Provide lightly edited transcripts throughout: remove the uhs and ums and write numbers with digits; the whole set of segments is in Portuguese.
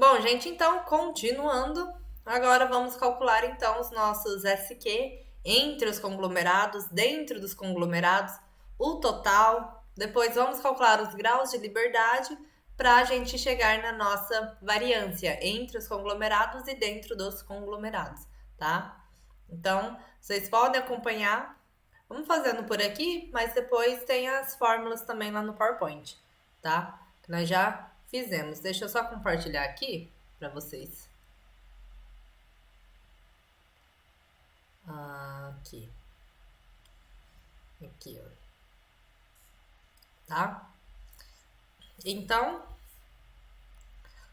Bom, gente, então, continuando, agora vamos calcular então os nossos SQ entre os conglomerados, dentro dos conglomerados, o total. Depois vamos calcular os graus de liberdade para a gente chegar na nossa variância entre os conglomerados e dentro dos conglomerados, tá? Então, vocês podem acompanhar. Vamos fazendo por aqui, mas depois tem as fórmulas também lá no PowerPoint, tá? Que nós já fizemos. Deixa eu só compartilhar aqui para vocês. Aqui. Aqui, ó. Tá? Então,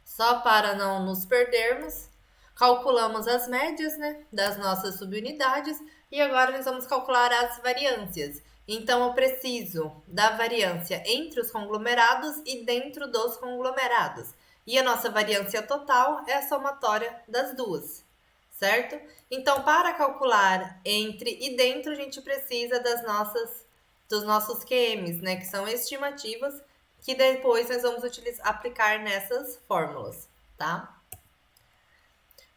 só para não nos perdermos, calculamos as médias, né, das nossas subunidades e agora nós vamos calcular as variâncias. Então, eu preciso da variância entre os conglomerados e dentro dos conglomerados. E a nossa variância total é a somatória das duas, certo? Então, para calcular entre e dentro, a gente precisa dos nossos QMs, né, que são estimativas, que depois nós vamos aplicar nessas fórmulas, tá?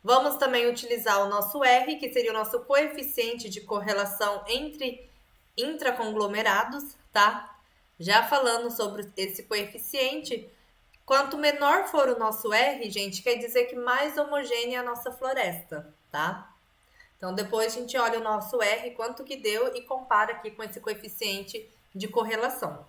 Vamos também utilizar o nosso R, que seria o nosso coeficiente de correlação entre intraconglomerados, tá? Já falando sobre esse coeficiente, quanto menor for o nosso R, gente, quer dizer que mais homogênea é a nossa floresta, tá? Então, depois a gente olha o nosso R, quanto que deu, e compara aqui com esse coeficiente de correlação.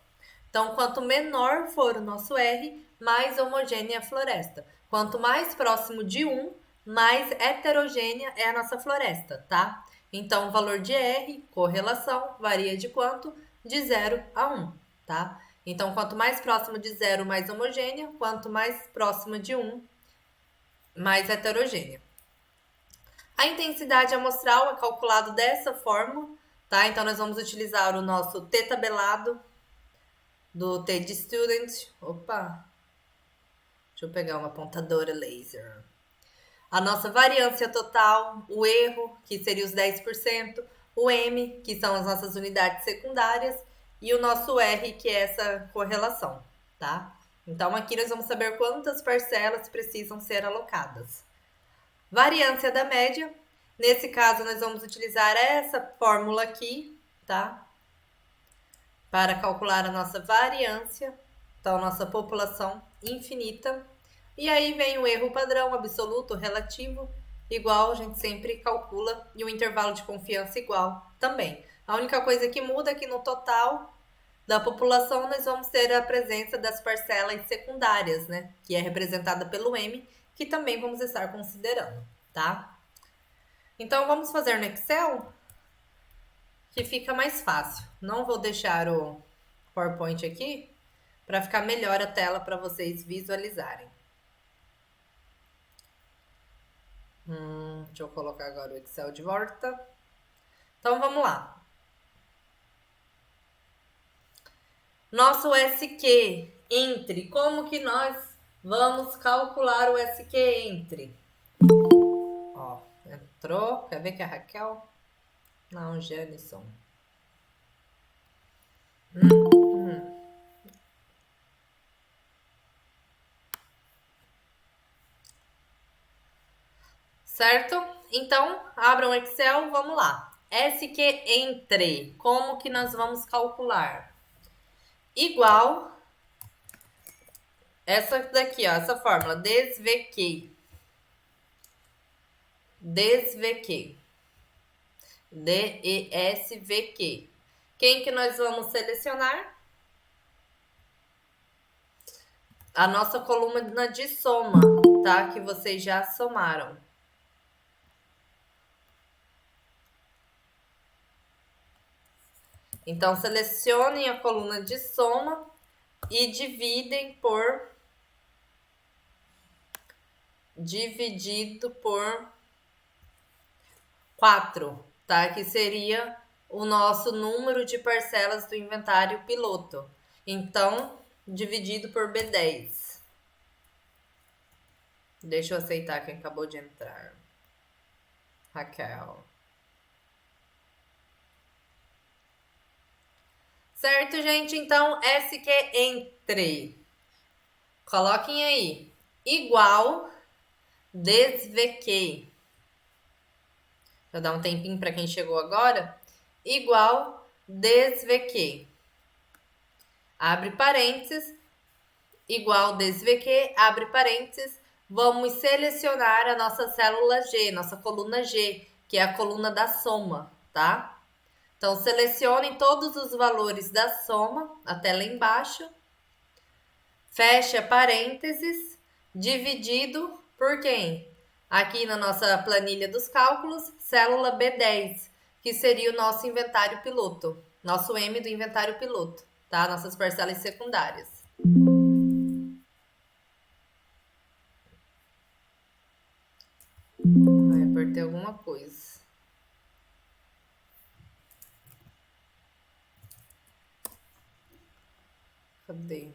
Então, quanto menor for o nosso R, mais homogênea é a floresta. Quanto mais próximo de 1, mais heterogênea é a nossa floresta, tá? Então, o valor de R, correlação, varia de quanto? De 0 a 1, tá? Então, quanto mais próximo de 0, mais homogênea. Quanto mais próximo de 1, mais heterogênea. A intensidade amostral é calculado dessa forma, tá? Então, nós vamos utilizar o nosso T tabelado do T de Student. Opa! Deixa eu pegar uma apontadora laser. A nossa variância total, o erro, que seria os 10%, o M, que são as nossas unidades secundárias, e o nosso R, que é essa correlação, tá? Então, aqui nós vamos saber quantas parcelas precisam ser alocadas. Variância da média. Nesse caso, nós vamos utilizar essa fórmula aqui, tá? Para calcular a nossa variância, então, nossa população infinita. E aí vem o erro padrão, absoluto, relativo, igual, a gente sempre calcula, e o intervalo de confiança igual também. A única coisa que muda é que no total da população nós vamos ter a presença das parcelas secundárias, né? Que é representada pelo M, que também vamos estar considerando, tá? Então, vamos fazer no Excel, que fica mais fácil. Não vou deixar o PowerPoint aqui, para ficar melhor a tela para vocês visualizarem. Deixa eu colocar agora o Excel de volta. Então, vamos lá. Nosso SQ entre. Como que nós vamos calcular o SQ entre? Ó, entrou. Quer ver que é a Raquel? Não, Janison. Certo? Então, abram o Excel, vamos lá. SQ entre. Como que nós vamos calcular? Igual essa daqui, ó, essa fórmula, desVQ. DESVQ. DESVQ. Quem que nós vamos selecionar? A nossa coluna de soma, tá? Que vocês já somaram. Então, selecionem a coluna de soma e dividem por dividido por 4, tá? Que seria o nosso número de parcelas do inventário piloto. Então, dividido por B10. Deixa eu aceitar quem acabou de entrar. Raquel. Certo, gente? Então, SQ entre. Coloquem aí. Igual. desvq, vou dar um tempinho para quem chegou agora, igual desvq, abre parênteses, igual desvq, abre parênteses, vamos selecionar a nossa célula G, nossa coluna G, que é a coluna da soma, tá? Então, selecionem todos os valores da soma, até lá embaixo, fecha parênteses, dividido por quem? Aqui na nossa planilha dos cálculos, célula B10, que seria o nosso inventário piloto, nosso M do inventário piloto, tá? Nossas parcelas secundárias. Ai, apertei alguma coisa. Cadê?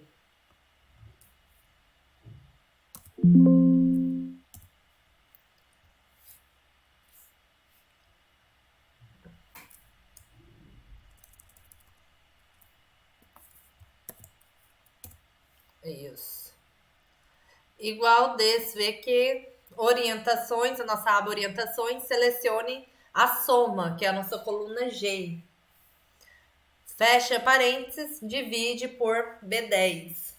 Isso. Igual desvq, orientações, a nossa aba orientações, selecione a soma, que é a nossa coluna G. Fecha parênteses, divide por B10,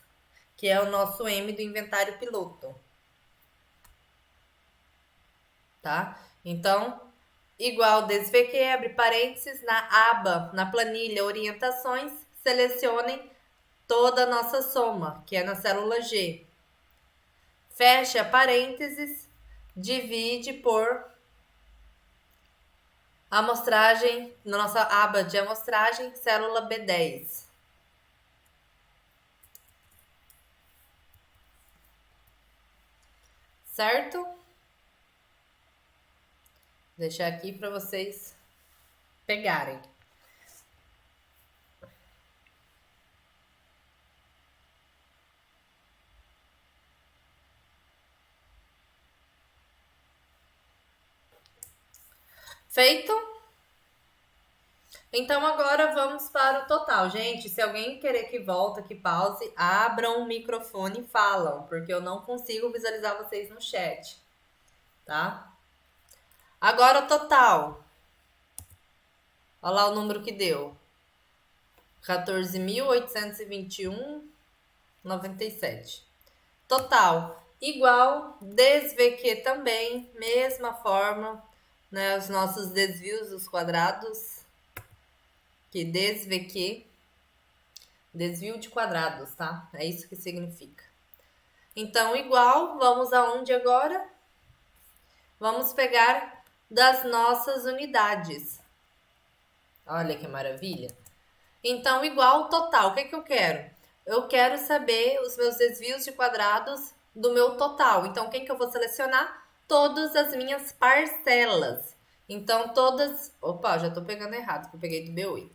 que é o nosso M do inventário piloto. Tá? Então, igual desvq, abre parênteses, na aba, na planilha orientações, selecionem toda a nossa soma, que é na célula G. Fecha parênteses, divide por amostragem, na nossa aba de amostragem, célula B10. Certo? Vou deixar aqui para vocês pegarem. Feito? Então agora vamos para o total. Gente, se alguém querer que volta, que pause, abram o microfone e falam, porque eu não consigo visualizar vocês no chat, tá? Agora o total. Olha lá o número que deu. 14.821,97. Total igual desvq também, mesma forma, né? Os nossos desvios dos quadrados, que desvq, desvio de quadrados, tá? É isso que significa. Então, igual, vamos aonde agora? Vamos pegar das nossas unidades. Olha que maravilha. Então, igual total, o que eu quero? Eu quero saber os meus desvios de quadrados do meu total. Então, quem que eu vou selecionar? Todas as minhas parcelas. Então, todas... Opa, já tô pegando errado, porque eu peguei do B8.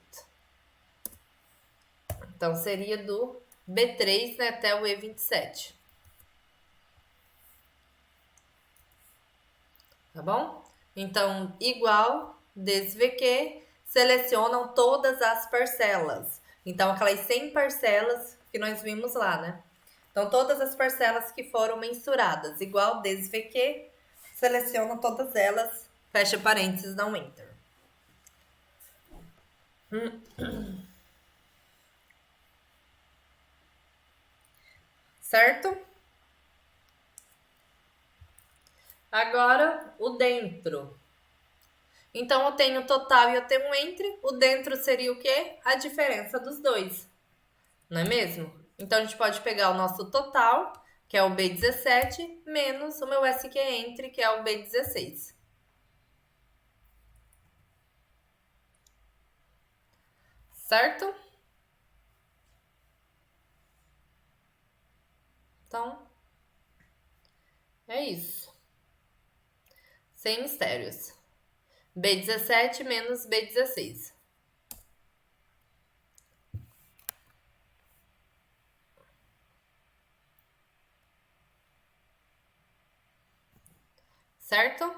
Então, seria do B3, né, até o E27. Tá bom? Então, igual, desvq, selecionam todas as parcelas. Então, aquelas 100 parcelas que nós vimos lá, né? Então, todas as parcelas que foram mensuradas, igual desvq, selecionam todas elas, fecha parênteses, dá um enter. Certo? Agora, o dentro. Então, eu tenho o total e eu tenho o entre. O dentro seria o quê? A diferença dos dois. Não é mesmo? Então, a gente pode pegar o nosso total, que é o B17, menos o meu SQ entre, que é o B16. Certo? Então, é isso. Sem mistérios. B17 menos B16. Certo?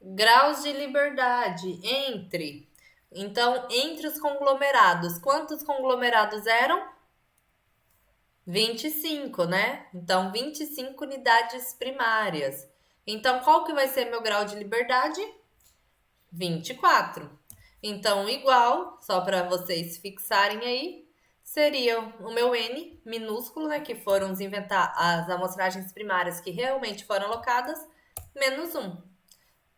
Graus de liberdade entre. Então, entre os conglomerados. Quantos conglomerados eram? 25, né? Então, 25 unidades primárias. Então, qual que vai ser meu grau de liberdade? 24. Então, igual, só para vocês fixarem aí, seria o meu N minúsculo, né? Que foram as amostragens primárias que realmente foram alocadas, menos 1.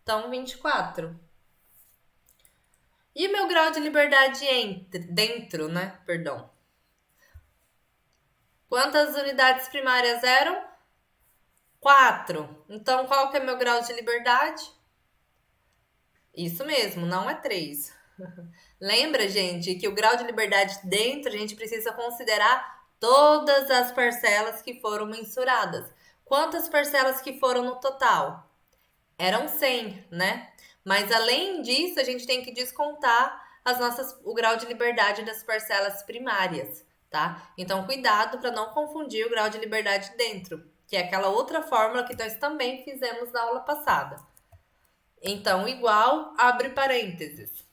Então, 24. E meu grau de liberdade dentro, né? Perdão. Quantas unidades primárias eram? 4. Então, qual que é meu grau de liberdade? Isso mesmo, não é 3. Lembra, gente, que o grau de liberdade dentro a gente precisa considerar todas as parcelas que foram mensuradas. Quantas parcelas que foram no total? Eram 100, né? Mas além disso, a gente tem que descontar o grau de liberdade das parcelas primárias, tá? Então, cuidado para não confundir o grau de liberdade dentro, que é aquela outra fórmula que nós também fizemos na aula passada. Então, igual, abre parênteses.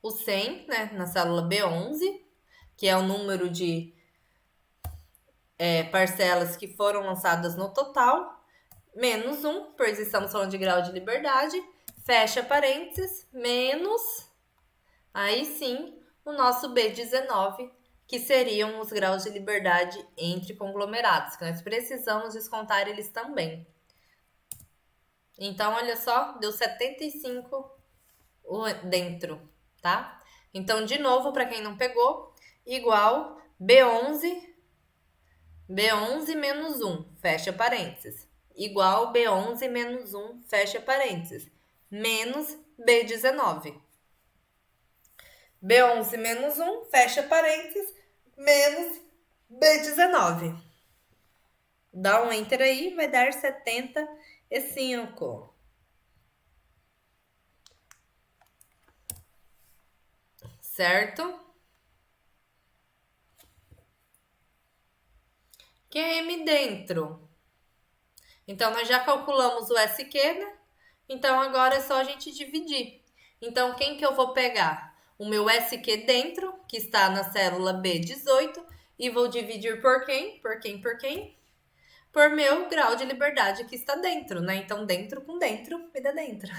O 100, né, na célula B11, que é o número de parcelas que foram lançadas no total, menos 1, pois estamos falando de grau de liberdade, fecha parênteses, menos, aí sim, o nosso B19, que seriam os graus de liberdade entre conglomerados, que nós precisamos descontar eles também. Então, olha só, deu 75 dentro, tá? Então, de novo, para quem não pegou, igual B11 menos 1, fecha parênteses, igual B11 menos 1, fecha parênteses, menos B19. B11 menos 1, fecha parênteses, menos B19. Dá um enter aí, vai dar 75. Certo? QM dentro. Então, nós já calculamos o SQ, né? Então, agora é só a gente dividir. Então, quem que eu vou pegar? O meu SQ dentro, que está na célula B18, e vou dividir por quem? Por quem? Por quem? Por meu grau de liberdade que está dentro, né? Então, dentro com dentro, me dá dentro.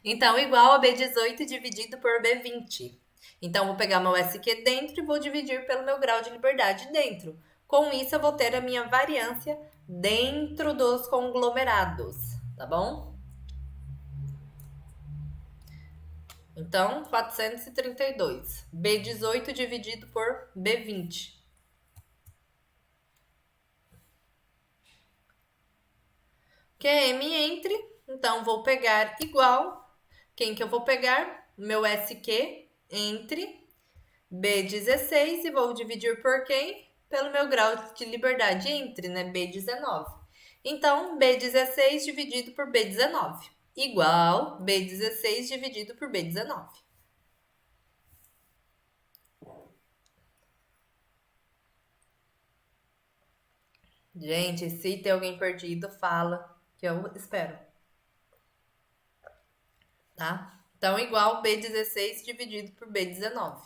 Então, igual a B18 dividido por B20. Então, vou pegar meu SQ dentro e vou dividir pelo meu grau de liberdade dentro. Com isso, eu vou ter a minha variância dentro dos conglomerados, tá bom? Então, 432. B18 dividido por B20. QM entre, então vou pegar igual. Quem que eu vou pegar? Meu SQ entre B16 e vou dividir por quem? Pelo meu grau de liberdade entre, né? B19. Então, B16 dividido por B19 igual B16 dividido por B19. Gente, se tem alguém perdido, fala que eu espero. Tá? Então, igual B16 dividido por B19.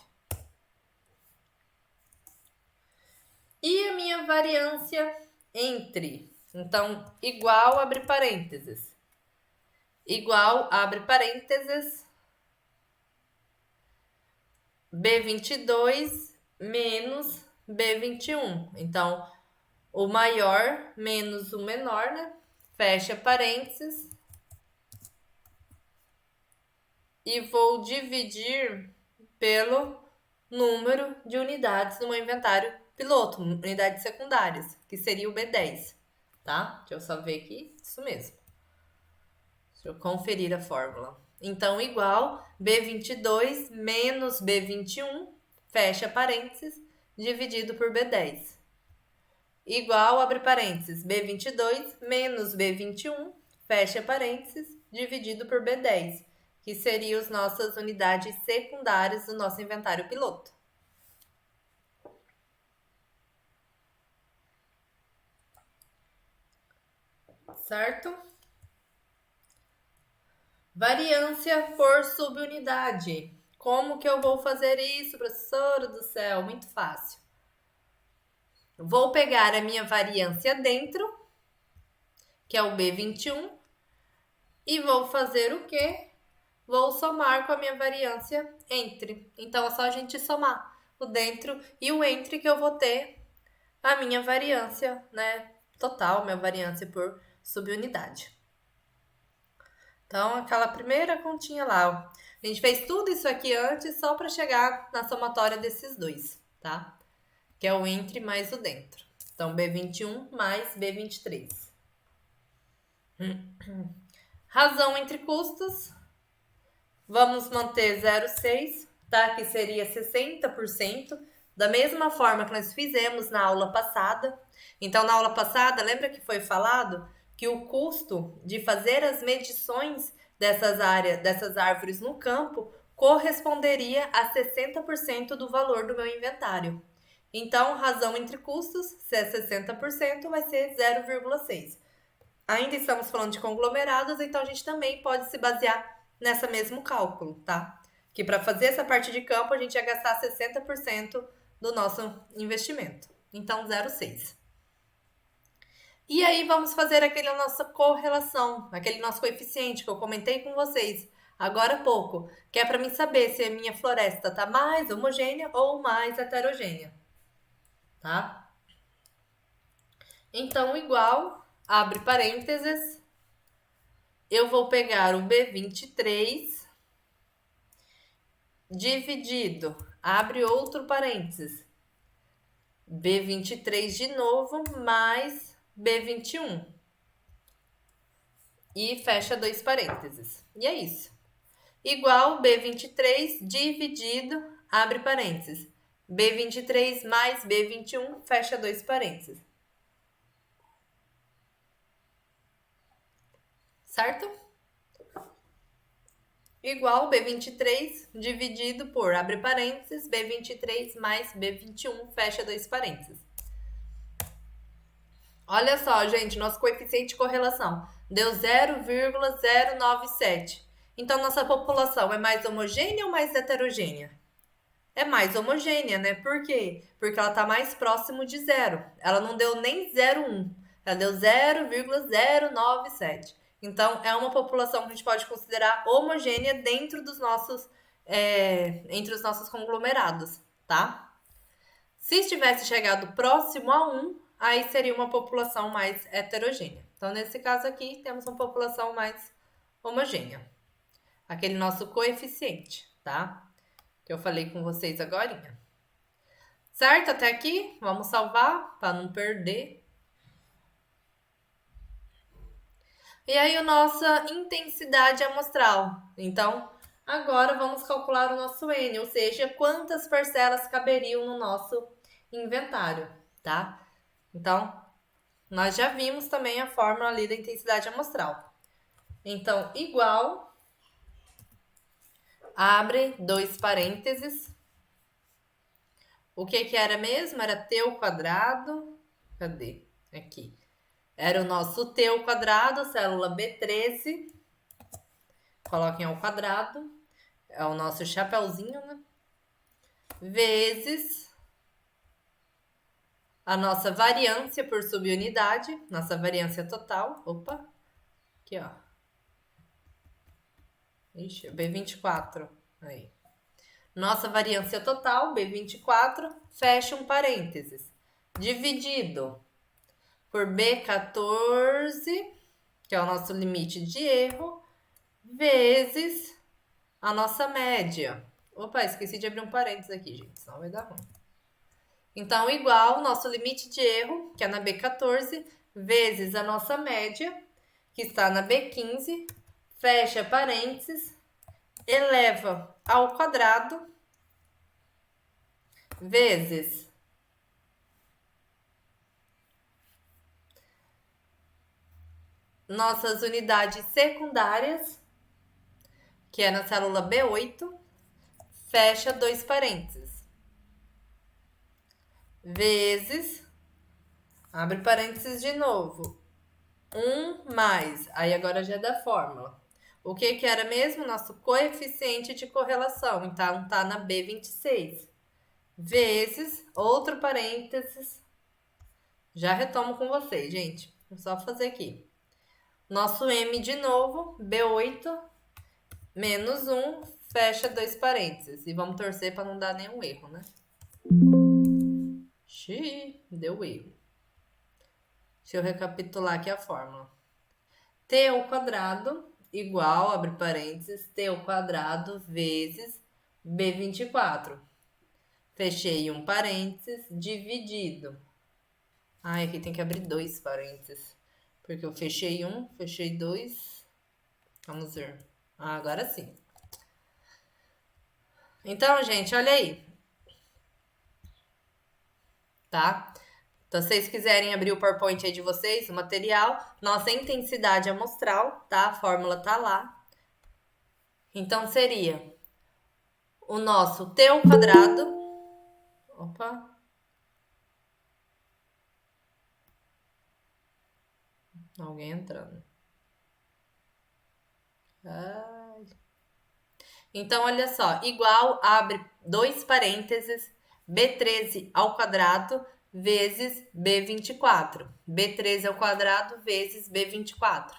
E a minha variância entre? Então, igual, abre parênteses. Igual, abre parênteses, B22 menos B21. Então, o maior menos o menor, né? Fecha parênteses. E vou dividir pelo número de unidades no meu inventário piloto, unidades secundárias, que seria o B10, tá? Deixa eu só ver aqui, isso mesmo. Deixa eu conferir a fórmula. Então, igual B22 menos B21, fecha parênteses, dividido por B10. Igual, abre parênteses, B22 menos B21, fecha parênteses, dividido por B10, que seriam as nossas unidades secundárias do nosso inventário piloto. Certo? Variância por subunidade. Como que eu vou fazer isso, professora do céu? Muito fácil. Vou pegar a minha variância dentro, que é o B21, e vou fazer o quê? Vou somar com a minha variância entre. Então, é só a gente somar o dentro e o entre que eu vou ter a minha variância, né? Total, minha variância por subunidade. Então, aquela primeira continha lá, ó. A gente fez tudo isso aqui antes só para chegar na somatória desses dois, tá? Que é o entre mais o dentro. Então, B21 mais B23. Razão entre custos. Vamos manter 0,6, tá? Que seria 60%, da mesma forma que nós fizemos na aula passada. Então, na aula passada, lembra que foi falado que o custo de fazer as medições dessas árvores no campo, corresponderia a 60% do valor do meu inventário. Então, razão entre custos, se é 60%, vai ser 0,6. Ainda estamos falando de conglomerados, então a gente também pode se basear nessa mesmo cálculo, tá? Que para fazer essa parte de campo a gente ia gastar 60% do nosso investimento. Então, 0,6. E aí vamos fazer aquela nossa correlação, aquele nosso coeficiente que eu comentei com vocês agora há pouco, que é para mim saber se a minha floresta está mais homogênea ou mais heterogênea, tá? Então, igual, abre parênteses, eu vou pegar o B23 dividido, abre outro parênteses, B23 de novo, mais B21. E fecha dois parênteses. E é isso. Igual B23 dividido, abre parênteses, B23 mais B21, fecha dois parênteses. Certo? Igual B23 dividido por, abre parênteses, B23 mais B21, fecha dois parênteses. Olha só, gente, nosso coeficiente de correlação deu 0,097. Então, nossa população é mais homogênea ou mais heterogênea? É mais homogênea, né? Por quê? Porque ela está mais próximo de zero. Ela não deu nem 0,1. Ela deu 0,097. Então, é uma população que a gente pode considerar homogênea dentro dos nossos, entre os nossos conglomerados, tá? Se tivesse chegado próximo a 1, aí seria uma população mais heterogênea. Então, nesse caso aqui, temos uma população mais homogênea. Aquele nosso coeficiente, tá? Que eu falei com vocês agora. Certo? Até aqui? Vamos salvar para não perder. E aí, a nossa intensidade amostral. Então, agora vamos calcular o nosso N, ou seja, quantas parcelas caberiam no nosso inventário, tá? Então, nós já vimos também a fórmula ali da intensidade amostral. Então, igual, abre dois parênteses. O que era mesmo? Era T ao quadrado. Cadê? Aqui. Era o nosso T ao quadrado, célula B13. Coloquem ao quadrado. É o nosso chapeuzinho, né? Vezes a nossa variância por subunidade, nossa variância total. Opa, aqui, ó. Ixi, B24. Aí. Nossa variância total, B24, fecha um parênteses. Dividido por B14, que é o nosso limite de erro, vezes a nossa média. Opa, esqueci de abrir um parênteses aqui, gente, senão vai dar ruim. Então, igual nosso limite de erro, que é na B14, vezes a nossa média, que está na B15, fecha parênteses, eleva ao quadrado, vezes nossas unidades secundárias, que é na célula B8, fecha dois parênteses, vezes, abre parênteses de novo, 1 mais, aí agora já é da fórmula. O que era mesmo? Nosso coeficiente de correlação, então tá na B26, vezes, outro parênteses, Já retomo com vocês, gente. É só fazer aqui. Nosso M de novo, B8 menos 1, fecha 2 parênteses. E vamos torcer para não dar nenhum erro, né? Xiii, deu erro. Deixa eu recapitular aqui a fórmula. T ao quadrado igual, abre parênteses, T ao quadrado vezes B24. Fechei um parênteses, dividido. Ai, aqui tem que abrir 2 parênteses. Porque eu fechei um, fechei 2. Vamos ver. Agora sim. Então, gente, olha aí. Tá? Então, se vocês quiserem abrir o PowerPoint aí de vocês, o material, nossa intensidade amostral, tá? A fórmula tá lá. Então, seria o nosso T ao quadrado. Opa. Alguém entrando. Ai. Então, olha só. Igual, abre 2 parênteses, B13 ao quadrado vezes B24. B13 ao quadrado vezes B24.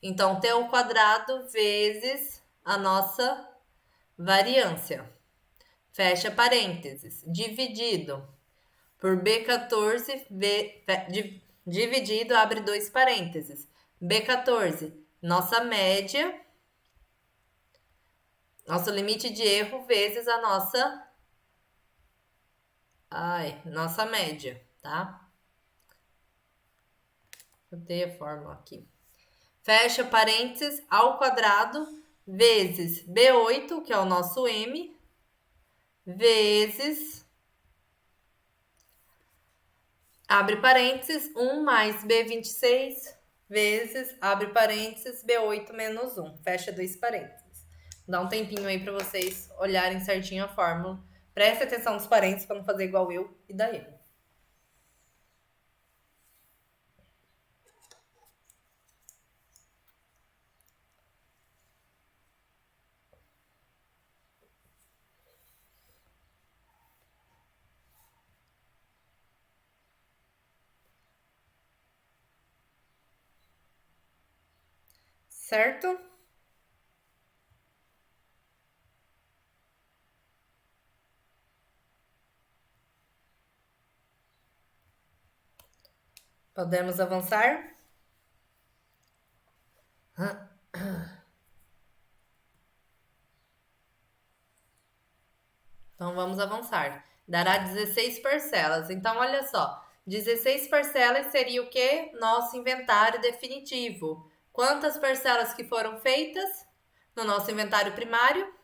Então, T ao quadrado vezes a nossa variância. Fecha parênteses. Dividido por B14, dividido, abre 2 parênteses. B14, nossa média, nosso limite de erro vezes a nossa média, tá? Botei a fórmula aqui. Fecha parênteses ao quadrado vezes B8, que é o nosso M, vezes, abre parênteses, 1 mais B26 vezes, abre parênteses, B8 menos 1. Fecha 2 parênteses. Dá um tempinho aí para vocês olharem certinho a fórmula. Preste atenção nos parênteses para não fazer igual eu e dar erro. Certo? Podemos avançar? Então vamos avançar. Dará 16 parcelas. Então, olha só. 16 parcelas seria o quê? Nosso inventário definitivo. Quantas parcelas que foram feitas no nosso inventário primário?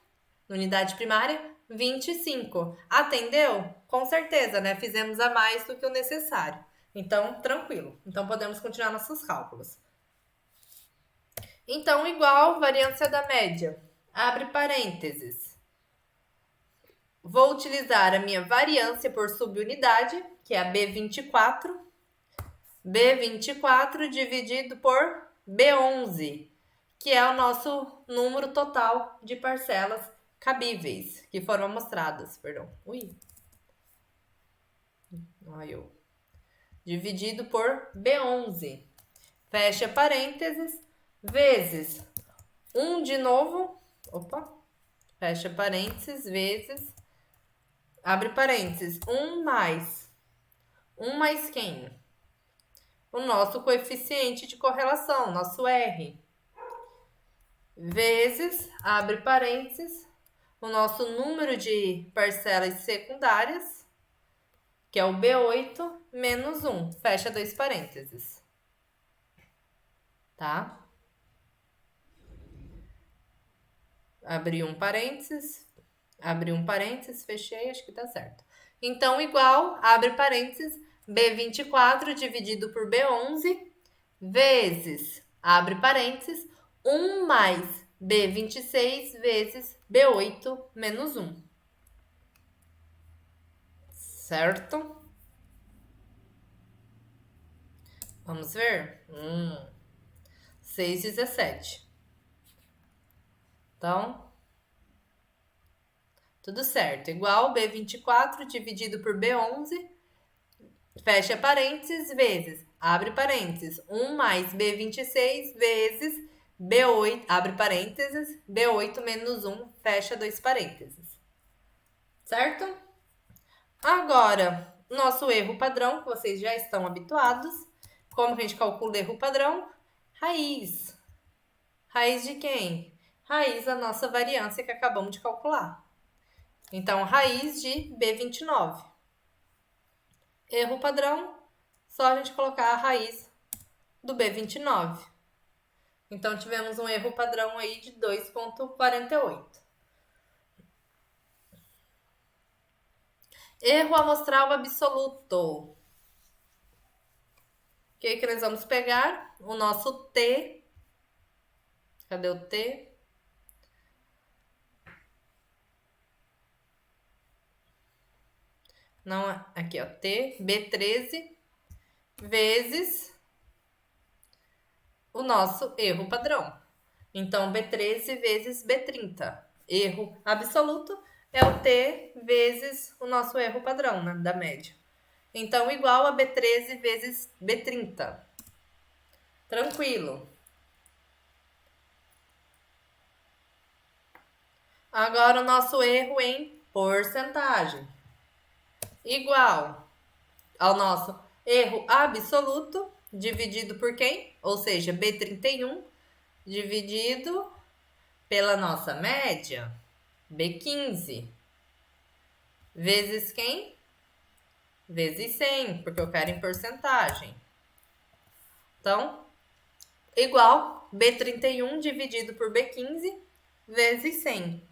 Na unidade primária? 25. Atendeu? Com certeza, né? Fizemos a mais do que o necessário. Então, tranquilo. Então, podemos continuar nossos cálculos. Então, igual variância da média. Abre parênteses. Vou utilizar a minha variância por subunidade, que é a B24. B24 dividido por B11, que é o nosso número total de parcelas cabíveis, que foram amostradas, perdão. Dividido por B11. Fecha parênteses, vezes 1 de novo. Fecha parênteses, vezes, abre parênteses, 1 mais quem? O nosso coeficiente de correlação, nosso R. Vezes, abre parênteses, o nosso número de parcelas secundárias, que é o B8, menos 1. Fecha 2 parênteses. Tá? Abri um parênteses, fechei, acho que tá certo. Então, igual, abre parênteses, B24 dividido por B11, vezes, abre parênteses, 1 mais B26 vezes B8 menos 1. Certo? Vamos ver? 6,17. Então, tudo certo. Igual B24 dividido por B11 fecha parênteses, vezes, abre parênteses, 1 mais B26 vezes B8, abre parênteses, B8 menos 1, fecha dois parênteses. Certo? Agora, nosso erro padrão, que vocês já estão habituados. Como que a gente calcula o erro padrão? Raiz. Raiz de quem? Raiz da nossa variância que acabamos de calcular. Então, raiz de B29. Erro padrão, só a gente colocar a raiz do B29. Então, tivemos um erro padrão aí de 2,48. Erro amostral absoluto. O que nós vamos pegar? O nosso T. Cadê o T? Não, aqui ó, T, B13 vezes o nosso erro padrão. Então, B13 vezes B30. Erro absoluto é o T vezes o nosso erro padrão, né, da média. Então, igual a B13 vezes B30. Tranquilo. Agora, o nosso erro em porcentagem. Igual ao nosso erro absoluto dividido por quem? Ou seja, B31 dividido pela nossa média, B15. Vezes quem? Vezes 100, porque eu quero em porcentagem. Então, igual B31 dividido por B15 vezes 100.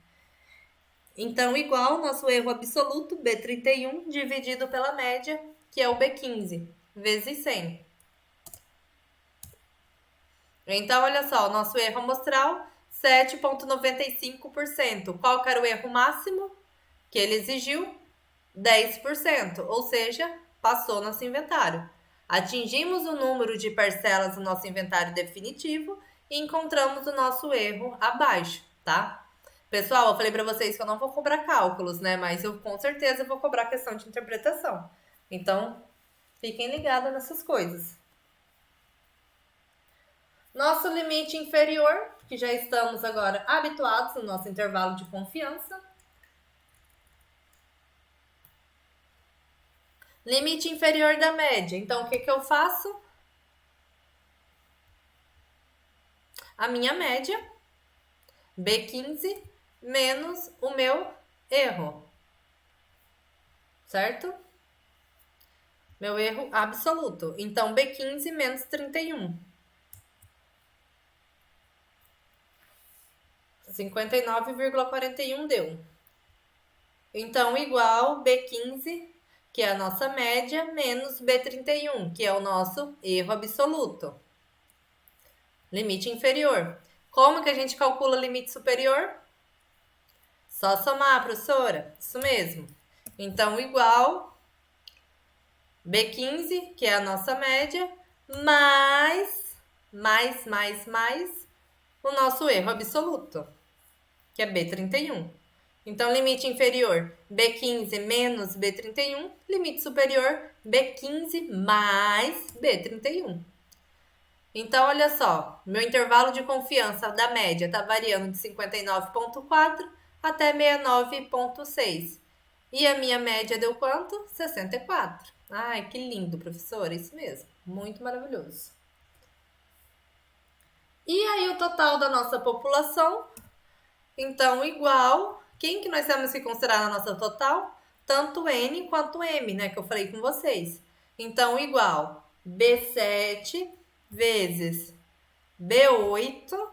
Então, igual nosso erro absoluto, B31 dividido pela média, que é o B15, vezes 100. Então, olha só, o nosso erro amostral, 7,95%. Qual que era o erro máximo que ele exigiu? 10%, ou seja, passou nosso inventário. Atingimos o número de parcelas do nosso inventário definitivo e encontramos o nosso erro abaixo, tá? Pessoal, eu falei para vocês que eu não vou cobrar cálculos, né? Mas eu com certeza vou cobrar questão de interpretação. Então, fiquem ligados nessas coisas. Nosso limite inferior, que já estamos agora habituados no nosso intervalo de confiança. Limite inferior da média. Então, o que eu faço? A minha média, B15, menos o meu erro. Certo? Meu erro absoluto. Então, B15 menos 31. 59,41 deu. Então, igual B15, que é a nossa média, menos B31, que é o nosso erro absoluto. Limite inferior. Como que a gente calcula limite superior? Só somar, professora. Isso mesmo. Então, igual B15, que é a nossa média, mais o nosso erro absoluto, que é B31. Então, limite inferior, B15 menos B31. Limite superior, B15 mais B31. Então, olha só, meu intervalo de confiança da média está variando de 59,4 até 69,6. E a minha média deu quanto? 64. Ai, que lindo, professora, isso mesmo. Muito maravilhoso. E aí, o total da nossa população, então, igual. Quem que nós temos que considerar na nossa total? Tanto N quanto M, né? Que eu falei com vocês. Então, igual B7 vezes B8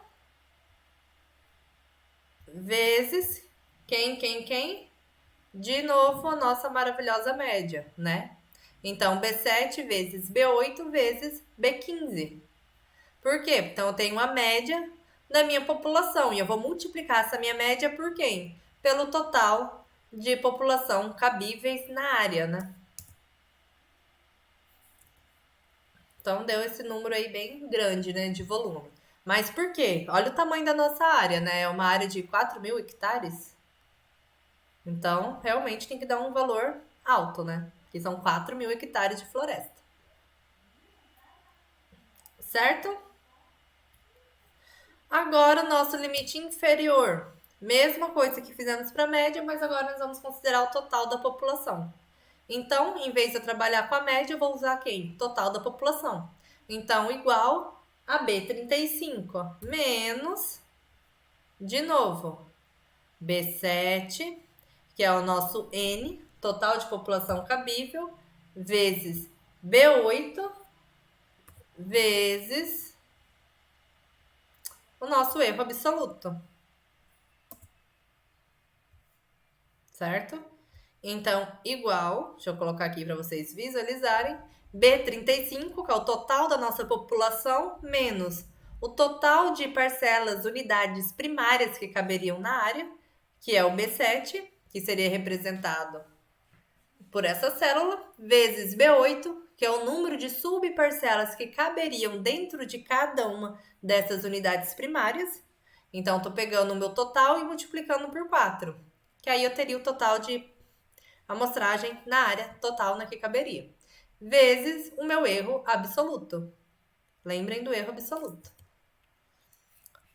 vezes quem? De novo, a nossa maravilhosa média, né? Então, B7 vezes B8 vezes B15. Por quê? Então, eu tenho a média da minha população e eu vou multiplicar essa minha média por quem? Pelo total de população cabíveis na área, né? Então, deu esse número aí bem grande, né, de volume. Mas por quê? Olha o tamanho da nossa área, né? É uma área de 4.000 hectares. Então, realmente tem que dar um valor alto, né? que são 4.000 hectares de floresta. Certo? Agora, o nosso limite inferior. Mesma coisa que fizemos para a média, mas agora nós vamos considerar o total da população. Então, em vez de eu trabalhar com a média, eu vou usar quem? Total da população. Então, igual a B35 menos, de novo, B7, que é o nosso N, total de população cabível, vezes B8, vezes o nosso erro absoluto. Certo? Então, igual, deixa eu colocar aqui para vocês visualizarem, B35, que é o total da nossa população, menos o total de parcelas, unidades primárias que caberiam na área, que é o B7, que seria representado por essa célula, vezes B8, que é o número de subparcelas que caberiam dentro de cada uma dessas unidades primárias. Então, estou pegando o meu total e multiplicando por 4, que aí eu teria o total de amostragem na área total na que caberia, vezes o meu erro absoluto. Lembrem do erro absoluto.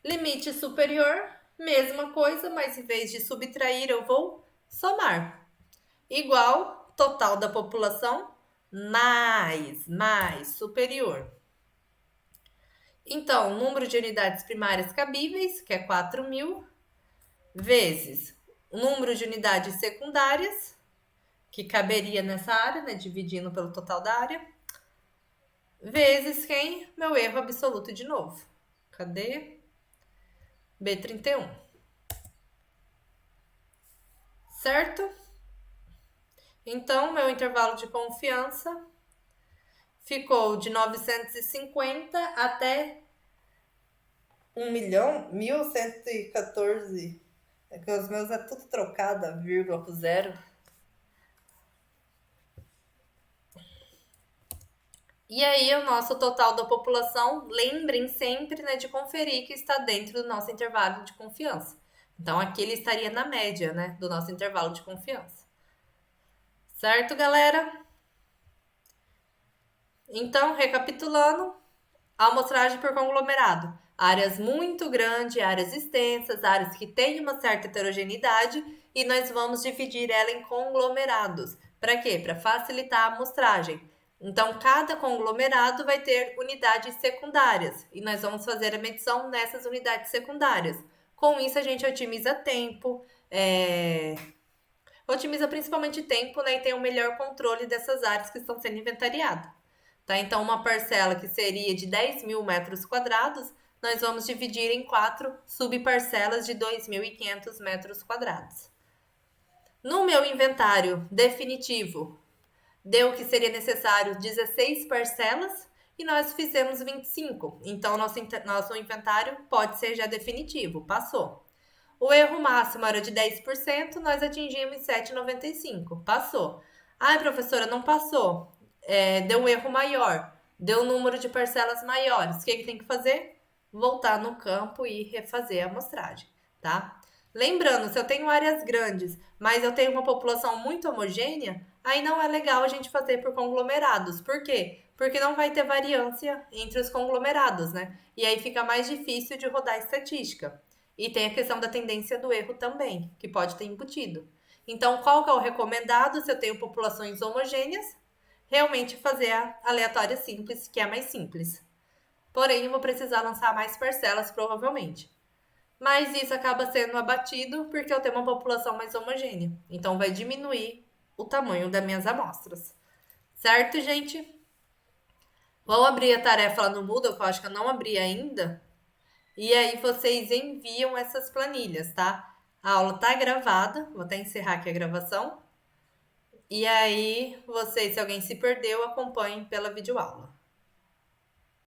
Limite superior, mesma coisa, mas em vez de subtrair, eu vou somar. Igual total da população mais superior. Então, número de unidades primárias cabíveis, que é 4.000, vezes o número de unidades secundárias, que caberia nessa área, né, dividindo pelo total da área, vezes quem? Meu erro absoluto de novo. Cadê? B31. Certo? Então, meu intervalo de confiança ficou de 950 até 1.114. É que os meus é tudo trocada, vírgula com zero. E aí, o nosso total da população, lembrem sempre, né, de conferir que está dentro do nosso intervalo de confiança. Então, aqui ele estaria na média, né, do nosso intervalo de confiança. Certo, galera? Então, recapitulando, a amostragem por conglomerado. Áreas muito grandes, áreas extensas, áreas que têm uma certa heterogeneidade, e nós vamos dividir ela em conglomerados. Para quê? Para facilitar a amostragem. Então, cada conglomerado vai ter unidades secundárias e nós vamos fazer a medição nessas unidades secundárias. Com isso, a gente otimiza tempo, otimiza principalmente tempo, né, e tem um melhor controle dessas áreas que estão sendo inventariadas. Tá? Então, uma parcela que seria de 10.000 metros quadrados, nós vamos dividir em 4 subparcelas de 2.500 metros quadrados. No meu inventário definitivo, deu que seria necessário 16 parcelas e nós fizemos 25. Então, nosso inventário pode ser já definitivo, passou. O erro máximo era de 10%, nós atingimos 7,95, passou. Ai, professora, não passou. Deu um erro maior, deu um número de parcelas maiores. O que tem que fazer? Voltar no campo e refazer a amostragem, tá? Lembrando, se eu tenho áreas grandes, mas eu tenho uma população muito homogênea, aí não é legal a gente fazer por conglomerados. Por quê? Porque não vai ter variância entre os conglomerados, né? E aí fica mais difícil de rodar estatística. E tem a questão da tendência do erro também, que pode ter embutido. Então, qual que é o recomendado se eu tenho populações homogêneas? Realmente fazer a aleatória simples, que é a mais simples. Porém, eu vou precisar lançar mais parcelas, provavelmente. Mas isso acaba sendo abatido porque eu tenho uma população mais homogênea. Então, vai diminuir o tamanho das minhas amostras. Certo, gente? Vou abrir a tarefa lá no Moodle, que eu acho que eu não abri ainda. E aí, vocês enviam essas planilhas, tá? A aula tá gravada. Vou até encerrar aqui a gravação. E aí, vocês, se alguém se perdeu, acompanhem pela videoaula.